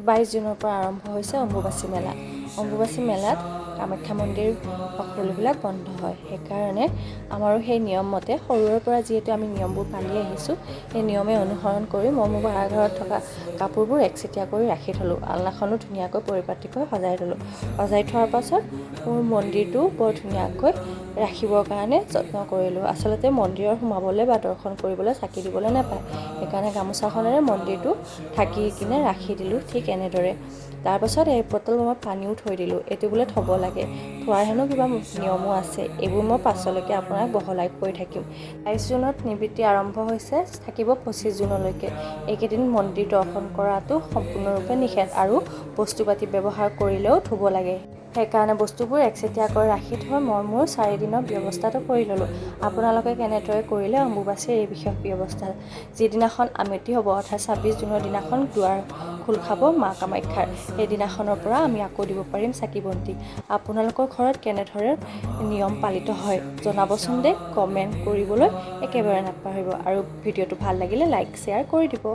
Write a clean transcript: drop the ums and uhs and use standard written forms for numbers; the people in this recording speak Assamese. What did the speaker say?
22 জুনৰ পৰা আৰম্ভ হৈছে অম্বুবাচী মেলা। অম্বুবাচী মেলাত কামাখ্যা মন্দিৰ সকলোবিলাক বন্ধ হয়। সেইকাৰণে আমাৰো সেই নিয়ম মতে সৰুৰে পৰা যিহেতু আমি নিয়মবোৰ পালি আহিছোঁ, সেই নিয়মে অনুসৰণ কৰি মই মোৰ ভাড়াঘৰত থকা কাপোৰবোৰ একচেটিয়া কৰি ৰাখি থ'লোঁ। আলনাখনো ধুনীয়াকৈ পৰিপাটিকৈ সজাই থ'লোঁ। সজাই থোৱাৰ পাছত মোৰ মন্দিৰটো বৰ ধুনীয়াকৈ ৰাখিবৰ কাৰণে যত্ন কৰিলোঁ। আচলতে মন্দিৰত সোমাবলৈ বা দৰ্শন কৰিবলৈ চাকি দিবলৈ নাপায়। সেইকাৰণে গামোচাখনেৰে মন্দিৰটো ঢাকি কিনে ৰাখি দিলোঁ ঠিক এনেদৰে। তাৰপাছত এই বটল মই পানীও থৈ দিলোঁ। এইটো বোলে থ'ব লাগে, থোৱাৰ হেনো কিবা নিয়মো আছে। এইবোৰ মই পাছলৈকে আপোনাক বহলাই কৈ থাকিম। 22 জুনত নিবৃত্তি আৰম্ভ হৈছে, থাকিব 25 জুনলৈকে। এইকেইদিন মন্দিৰ দৰ্শন কৰাটো সম্পূৰ্ণৰূপে নিষেধ আৰু বস্তু পাতি ব্যৱহাৰ কৰিলেও ধুব লাগে। সেইকাৰণে বস্তুবোৰ একচেটিয়াকৈ ৰাখি থৈ মই মোৰ 4 দিনৰ ব্যৱস্থাটো কৰি ল'লোঁ। আপোনালোকে কেনেদৰে কৰিলে অম্বুবাচীৰ এই বিশেষ ব্যৱস্থা? যিদিনাখন আমিতি হ'ব, অৰ্থাৎ 26 জুনৰ দিনাখন দুৱাৰ খোল খাব মা কামাখ্যাৰ, সেইদিনাখনৰ পৰা আমি আকৌ দিব পাৰিম চাকি বন্তি। আপোনালোকৰ ঘৰত কেনেদৰে নিয়ম পালিত হয় জনাবচোন দেই, কমেণ্ট কৰিবলৈ একেবাৰে নাপাহৰিব। আৰু ভিডিঅ'টো ভাল লাগিলে লাইক শ্বেয়াৰ কৰি দিব।